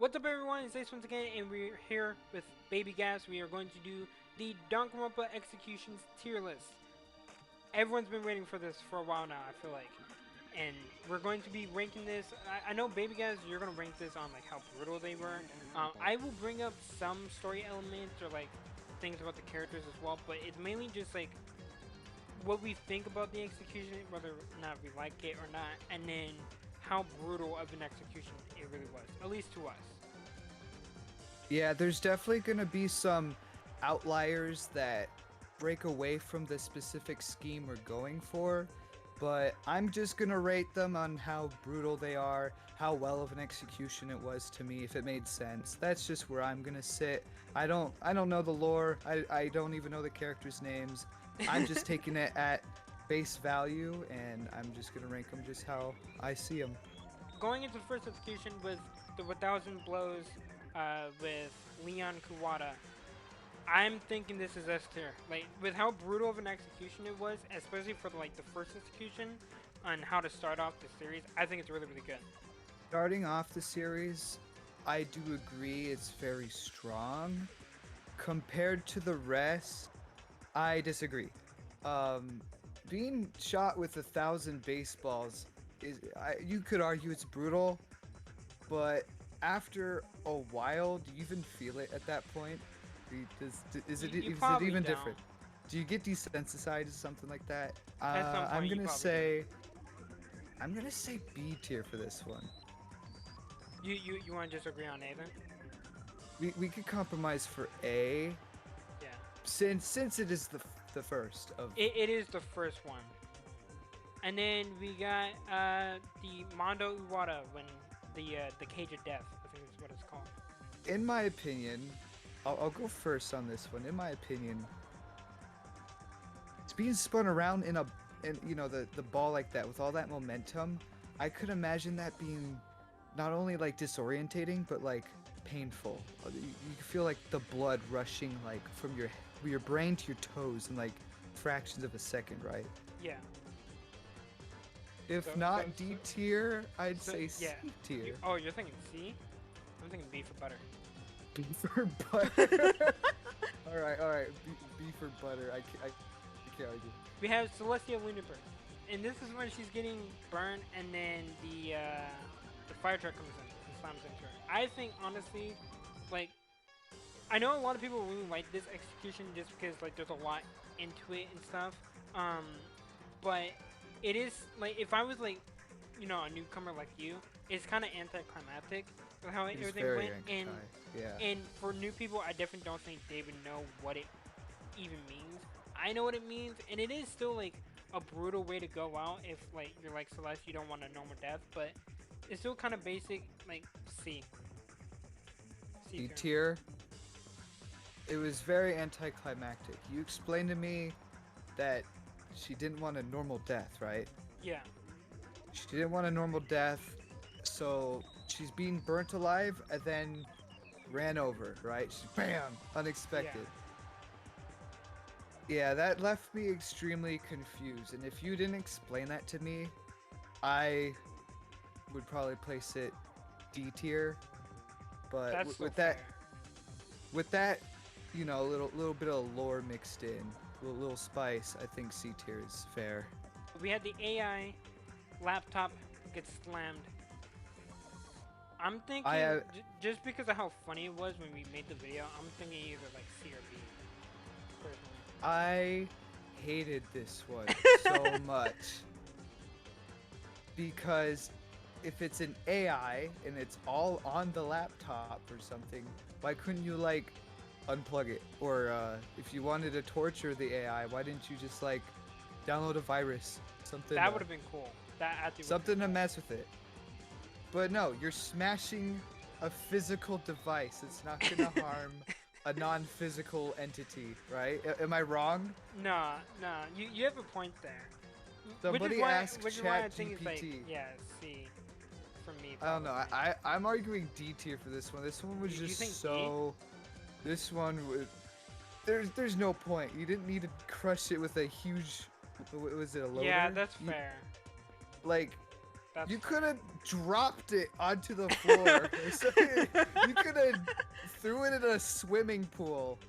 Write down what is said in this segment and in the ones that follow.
What's up, everyone? It's Ace once again, and we're here with Babyghast. We are going to do the Danganronpa Executions tier list. Everyone's been waiting for this for a while now, I feel like. And we're going to be ranking this. I know, Babyghast, you're going to rank this on like how brutal they were. I will bring up some story elements or like things about the characters as well, but it's mainly just like what we think about the execution, whether or not we like it or not, and then how brutal of an execution it really was, at least to us. Yeah, there's definitely going to be some outliers that break away from the specific scheme we're going for, but I'm just going to rate them on how brutal they are, how well of an execution it was to me, if it made sense. That's just where I'm going to sit. I don't know the lore. I don't even know the characters' names. I'm just taking it at face value, and I'm just going to rank them just how I see them. Going into the first execution with the 1000 blows with Leon Kuwata, I'm thinking this is S tier. Like, with how brutal of an execution it was, especially for like the first execution on how to start off the series, I think it's really, really good. Starting off the series, I do agree it's very strong. Compared to the rest, I disagree. Being shot with 1,000 baseballs you could argue it's brutal, but after a while, do you even feel it at that point? Is it even don't. different? Do you get desensitized to something like that? At some point, I'm you gonna probably say, I'm gonna say B tier for this one. You want to just agree on A then? We could compromise for A, Yeah. since it is the first of. It is the first one. And then we got the Mondo Uwata when the Cage of Death, I think is what it's called. In my opinion, I'll go first on this one. In my opinion, it's being spun around in the ball like that with all that momentum. I could imagine that being not only like disorientating but like painful. You feel like the blood rushing like from your brain to your toes in like fractions of a second, right? Yeah. If not D tier, I'd say C tier. You're thinking C? I'm thinking B for butter. B for butter. all right. B for butter. I can't argue. We have Celestia Luniper, and this is when she's getting burned, and then the fire truck comes in and slams into her. I think honestly, like, I know a lot of people really like this execution just because like there's a lot into it and stuff. But it is like if I was like, a newcomer like you, it's kind of anticlimactic with how everything went. And for new people, I definitely don't think they would know what it even means. I know what it means, and it is still like a brutal way to go out if like you're like Celeste, you don't want a normal death, but it's still kind of basic. Like C. C tier. It was very anticlimactic. You explained to me that she didn't want a normal death, right? Yeah. She didn't want a normal death, so she's being burnt alive and then ran over, right? She, bam! Unexpected. Yeah, that left me extremely confused, and if you didn't explain that to me, I would probably place it D tier. But with that, a little bit of lore mixed in, a little spice, I think C tier is fair. We had the AI laptop get slammed. I'm thinking, just because of how funny it was when we made the video, I'm thinking either like C or B, personally. I hated this one so much. Because if it's an AI and it's all on the laptop or something, why couldn't you like unplug it? Or if you wanted to torture the AI, why didn't you just like download a virus? Something that would have been cool. Something to mess with it. But no, you're smashing a physical device. It's not gonna harm a non-physical entity, right? Am I wrong? Nah, you have a point there. Somebody asked ChatGPT. C for me. Probably. I don't know. I'm arguing D tier for this one. This one was just so. D? This one was. There's no point. You didn't need to crush it with a huge. Was it a loader? Yeah, that's fair. Like, That's You fair. could have dropped it onto the floor. You could have threw it in a swimming pool.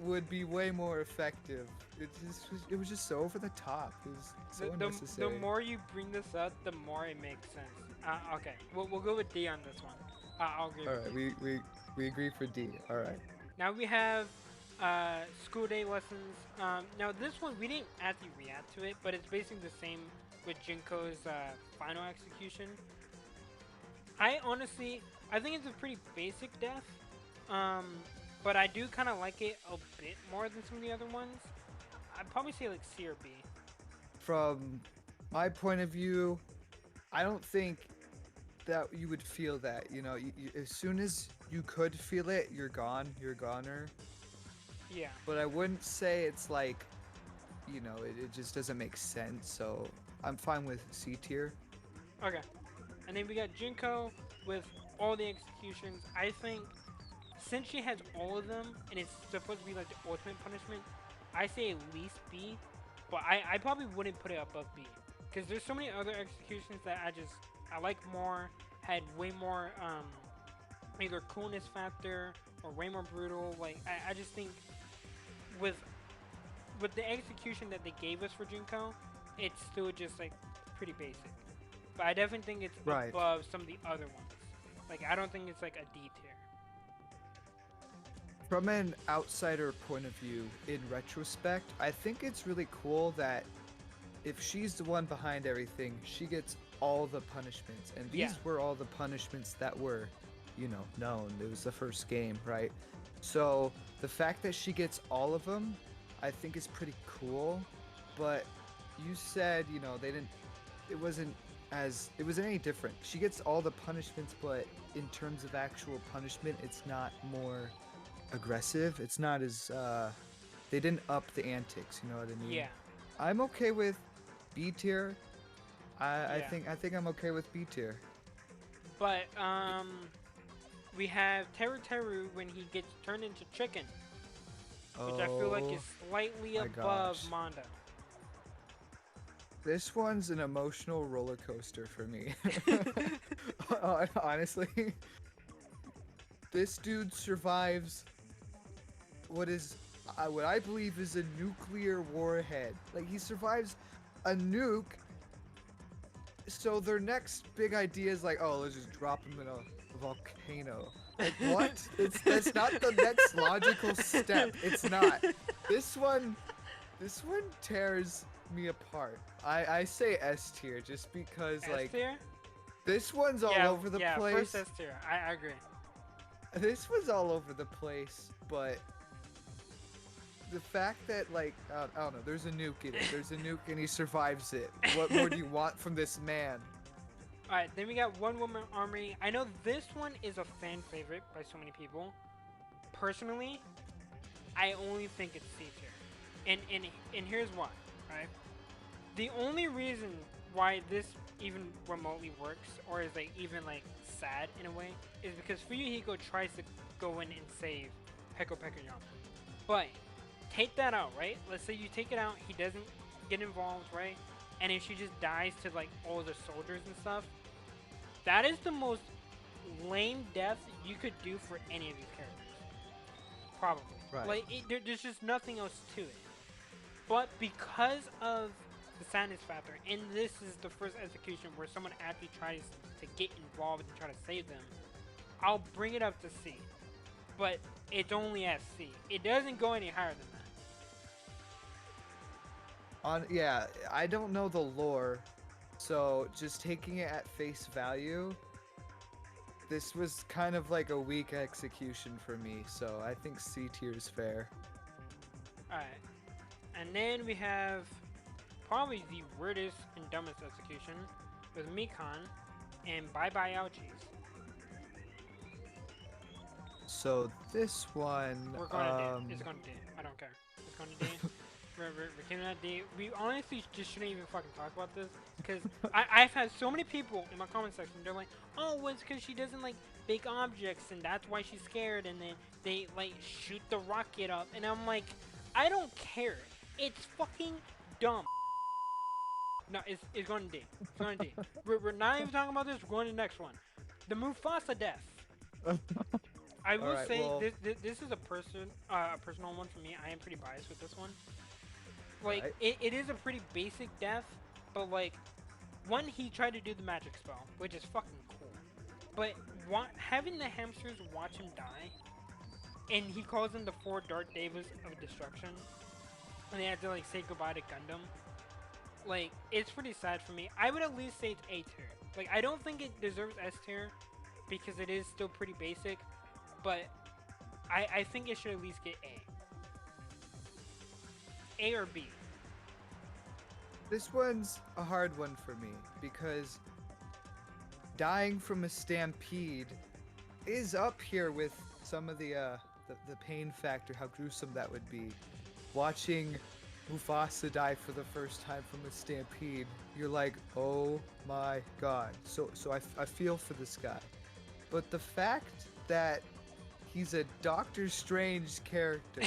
Would be way more effective. It was just so over the top. It was so The unnecessary. more you bring this up, the more it makes sense. Okay, we'll go with D on this one. I'll agree All with right, D. we agree for D. All right. Now we have school day lessons. Now this one we didn't actually react to it, but it's basically the same with Jinko's final execution. I think it's a pretty basic death, um, but I do kind of like it a bit more than some of the other ones. I'd probably say like C or B. From my point of view, I don't think that you would feel that. As soon as you could feel it, you're gone. You're goner. Yeah. But I wouldn't say it's like, it just doesn't make sense. So I'm fine with C tier. Okay. And then we got Jinko with all the executions. I think since she has all of them and it's supposed to be like the ultimate punishment, I say at least B. But I probably wouldn't put it above B. Because there's so many other executions that I like more, had way more either coolness factor or way more brutal. Like I just think with the execution that they gave us for Jinko, it's still just like pretty basic. But I definitely think it's Right. above some of the other ones. Like I don't think it's like a D tier. From an outsider point of view, in retrospect, I think it's really cool that if she's the one behind everything, she gets all the punishments. And these Yeah. were all the punishments that were, known. It was the first game, right? So the fact that she gets all of them, I think is pretty cool. But you said, it wasn't any different. She gets all the punishments, but in terms of actual punishment, it's not more aggressive. It's not as they didn't up the antics, you know what I mean? Yeah. I'm okay with B tier. I Yeah. think I'm okay with B tier. But we have Teru Teru when he gets turned into chicken, which I feel like is slightly my above gosh. Mondo. This one's an emotional roller coaster for me. Honestly, this dude survives what I believe is a nuclear warhead. Like, he survives a nuke. So their next big idea is like, oh, let's just drop him in a volcano. Like, what? That's not the next logical step. It's not. This one tears me apart. I say S tier just because S tier? this one's all over the yeah, place. first S tier. I agree. This was all over the place, but the fact that I don't know, there's a nuke in it. There's a nuke and he survives it. What more do you want from this man? Alright, then we got One Woman Army. I know this one is a fan favorite by so many people. Personally, I only think it's C tier. And here's why, right? The only reason why this even remotely works, or is even sad in a way, is because Fuyuhiko tries to go in and save Peko Yama. But take that out, right? Let's say you take it out, he doesn't get involved, right? And if she just dies to all the soldiers and stuff, that is the most lame death you could do for any of these characters. Probably. Right. There's just nothing else to it. But because of the sadness factor, and this is the first execution where someone actually tries to get involved and try to save them, I'll bring it up to C. But it's only at C. It doesn't go any higher than that. Yeah, I don't know the lore, so just taking it at face value, this was kind of like a weak execution for me, so I think C tier is fair. Alright. And then we have probably the weirdest and dumbest execution with Mikan and Bye Bye Ouchies. So this one, We're going to D. It's going to D. I don't care. It's going to D. We're giving that D. We honestly just shouldn't even fucking talk about this, because I've had so many people in my comment section, they're like, oh, well, it's because she doesn't like big objects and that's why she's scared, and then they shoot the rocket up, and I'm like, I don't care. It's fucking dumb. No, it's going to D. It's going to D. We're not even talking about this. We're going to the next one. The Mufasa death. I All will right, say well, this is a personal one for me. I am pretty biased with this one. all Like right. it is a pretty basic death, but like one he tried to do the magic spell, which is fucking cool. But having the hamsters watch him die, and he calls them the four Dark Devas of destruction, and they have to like say goodbye to Gundam. Like it's pretty sad for me. I would at least say it's A tier. Like I don't think it deserves S tier because it is still pretty basic, but I think it should at least get A or B. This one's a hard one for me because dying from a stampede is up here with some of the pain factor, how gruesome that would be. Watching Mufasa die for the first time from a stampede, you're like, oh my god. So I feel for this guy. But the fact that he's a Doctor Strange character,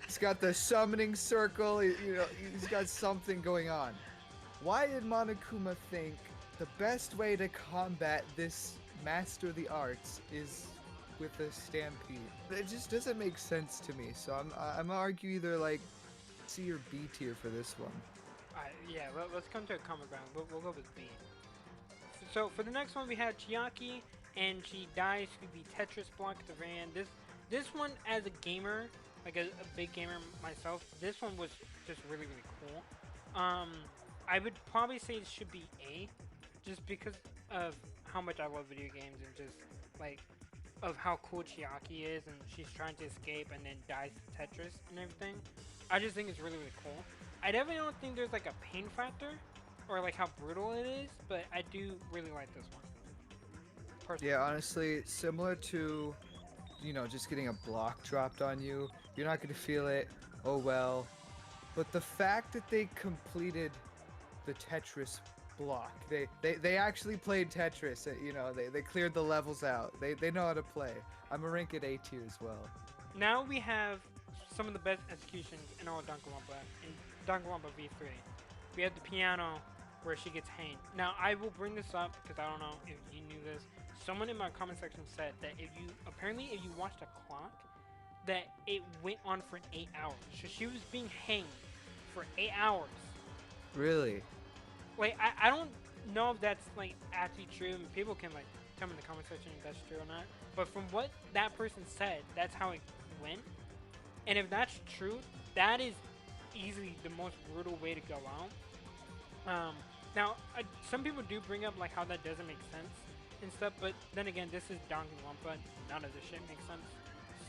he's got the summoning circle, he's got something going on. Why did Monokuma think the best way to combat this master of the arts is with a stampede? It just doesn't make sense to me. So I'm gonna argue either like C or B tier for this one. Yeah, let's come to a common ground. We'll go with B. So for the next one, we have Chiaki, and she dies to the Tetris block at the very end. This one, as a gamer, like a big gamer myself, this one was just really cool. I would probably say it should be A, just because of how much I love video games and just like of how cool Chiaki is, and she's trying to escape and then dies to Tetris and everything. I just think it's really cool. I definitely don't think there's like a pain factor or like how brutal it is, but I do really like this one. Personally. Yeah, honestly, similar to, just getting a block dropped on you, you're not gonna feel it. Oh well. But the fact that they completed the Tetris block, they actually played Tetris. They cleared the levels out. They know how to play. I'm gonna rank it A tier as well. Now we have some of the best executions in all Danganronpa. In Danganronpa V3, we have the piano where she gets hanged. Now I will bring this up because I don't know if you knew this. Someone in my comment section said that if you watched a clock, that it went on for 8 hours. So she was being hanged for 8 hours. Really? Like I don't know if that's like actually true. I mean, people can like tell me in the comment section if that's true or not. But from what that person said, that's how it went. And if that's true, that is easily the most brutal way to go out. Now, some people do bring up like how that doesn't make sense and stuff, but then again, this is Danganronpa. None of this shit makes sense.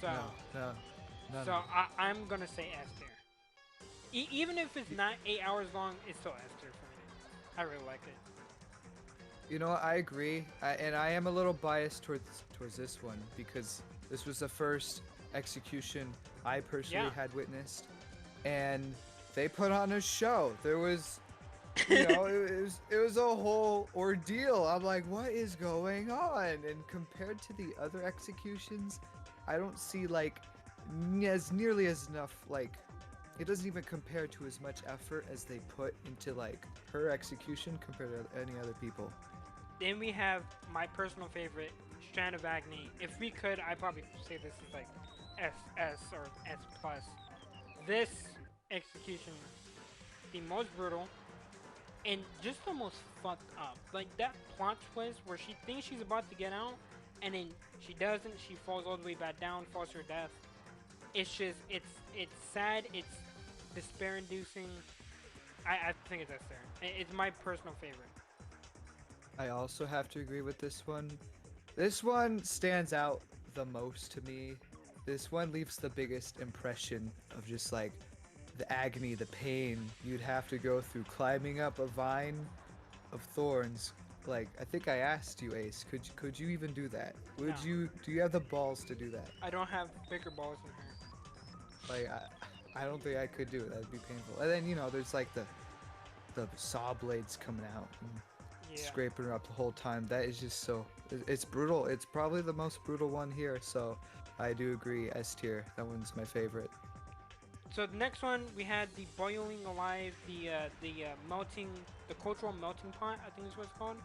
So, No. I'm gonna say S tier. Even if it's not 8 hours long, it's still S tier for me. I really like it. You know what? I agree, and I am a little biased towards this one because this was the first execution I personally had witnessed, and they put on a show. There was, it was a whole ordeal. I'm like, what is going on? And compared to the other executions, I don't see like as nearly as enough like. It doesn't even compare to as much effort as they put into like her execution compared to any other people. Then we have my personal favorite, Strand of Agony. If we could, I'd probably say this is like SS or S plus. This execution, the most brutal, and just the most fucked up. Like that plot twist where she thinks she's about to get out, and then she doesn't. She falls all the way back down, falls to her death. It's just, it's sad. It's despair-inducing. I think it's S there. It's my personal favorite. I also have to agree with this one. This one stands out the most to me. This one leaves the biggest impression of just like the agony, the pain you'd have to go through climbing up a vine of thorns. Like, I think I asked you, Ace, could you even do that? Do you have the balls to do that? I don't have bigger balls than her. Like, I don't think I could do it. That'd be painful. And then, there's like the saw blades coming out and scraping her up the whole time. That is just so, it's brutal. It's probably the most brutal one here. So I do agree, S tier. That one's my favorite. So the next one we had the boiling alive, the melting, the cultural melting pot. I think is what it's called.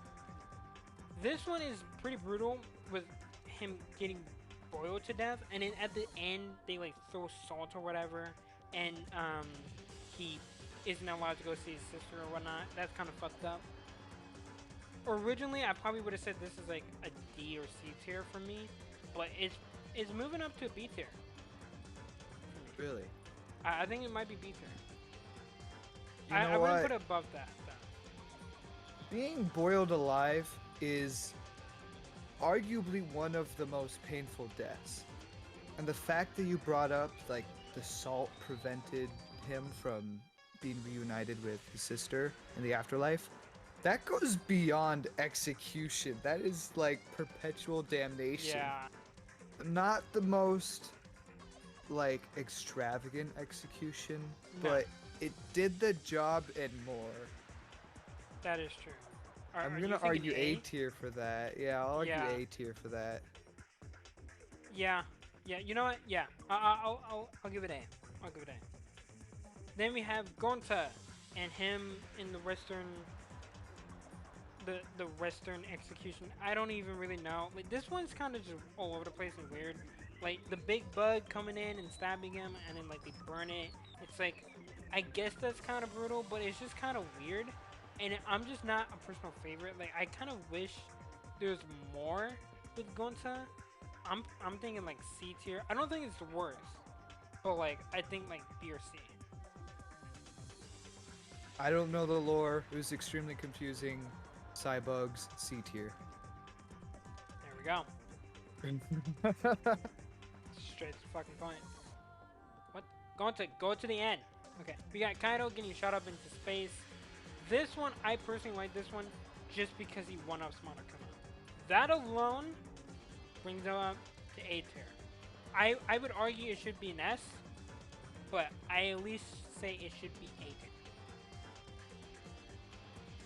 This one is pretty brutal with him getting boiled to death, and then at the end they like throw salt or whatever, and he isn't allowed to go see his sister or whatnot. That's kind of fucked up. Originally, I probably would have said this is like a D or C tier for me, but it's moving up to a B tier. Really? I think it might be B tier. You know I what? wouldn't put it above that, though. Being boiled alive is arguably one of the most painful deaths. And the fact that you brought up, like, the salt prevented him from being reunited with his sister in the afterlife, that goes beyond execution. That is, like, perpetual damnation. Yeah. Not the most, like, extravagant execution, No. but it did the job and more. That is true. I'm Are gonna you thinking argue A? A tier for that. Yeah, I'll argue Yeah. A tier for that. Yeah. Yeah. You know what? Yeah. I'll give it A. I'll give it A. Then we have Gonta and him in the Western. The Western execution. I don't even really know. Like this one's kind of just all over the place and weird. Like the big bug coming in and stabbing him, and then like they burn it. It's like, I guess that's kind of brutal, but it's just kind of weird. And I'm just not a personal favorite. Like I kind of wish there's more with Gonta. I'm thinking like C tier. I don't think it's the worst, but like I think like B or C. I don't know the lore. It was extremely confusing. Cybugs, C tier. There we go. Straight to the fucking point. What? Go to the end. Okay. We got Kaido getting shot up into space. This one, I personally like this one just because he one-ups Monokuma. That alone brings him up to A tier. I would argue it should be an S, but I at least say it should be A tier.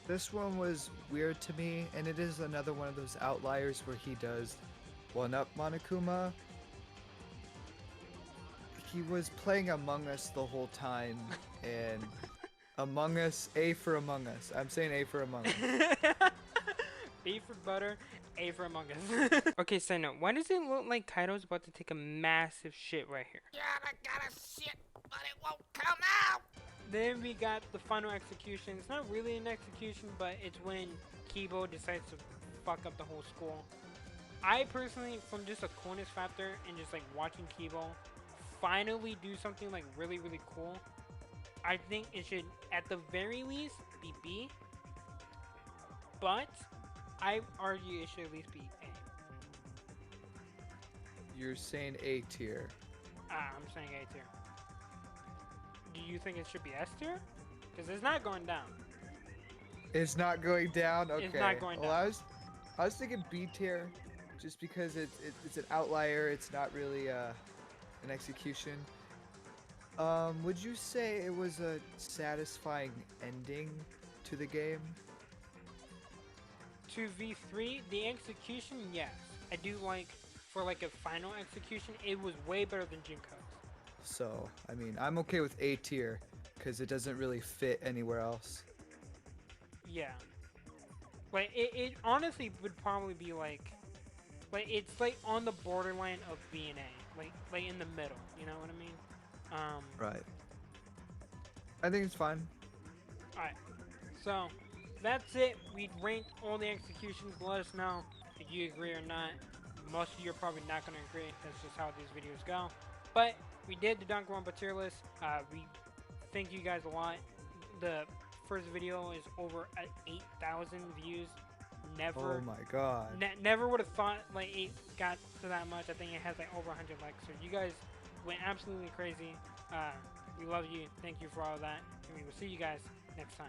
This one was weird to me, and it is another one of those outliers where he does one-up Monokuma. He was playing Among Us the whole time, and Among Us, A for Among Us. I'm saying A for Among Us. B for butter, A for Among Us. Okay, side note. Why does it look like Kaido's about to take a massive shit right here? Yeah, I gotta shit, but it won't come out. Then we got the final execution. It's not really an execution, but it's when Kibo decides to fuck up the whole school. I personally, from just a coolness factor and just like watching Kibo finally do something like really, really cool, I think it should, at the very least, be B. But I argue it should at least be A. You're saying A tier. I'm saying A tier. Do you think it should be S tier? Because it's not going down. It's not going down? Okay. It's not going well, down. I was thinking B tier, just because it's an outlier. It's not really an execution. Would you say it was a satisfying ending to the game? To V3, the execution, yes. I do like, for like a final execution, it was way better than Jinko's. So, I mean, I'm okay with A tier, because it doesn't really fit anywhere else. Yeah. Like, it honestly would probably be like it's like on the borderline of B and A. Like in the middle, you know what I mean? Right. I think it's fine. Alright. So, that's it. We ranked all the executions. Let us know if you agree or not. Most of you are probably not going to agree. That's just how these videos go. But we did the Danganronpa tier list. We thank you guys a lot. The first video is over at 8,000 views. Never. Oh my god. Never would have thought like it got to that much. I think it has like over 100 likes. So you guys went absolutely crazy. We love you. Thank you for all of that. And we will see you guys next time.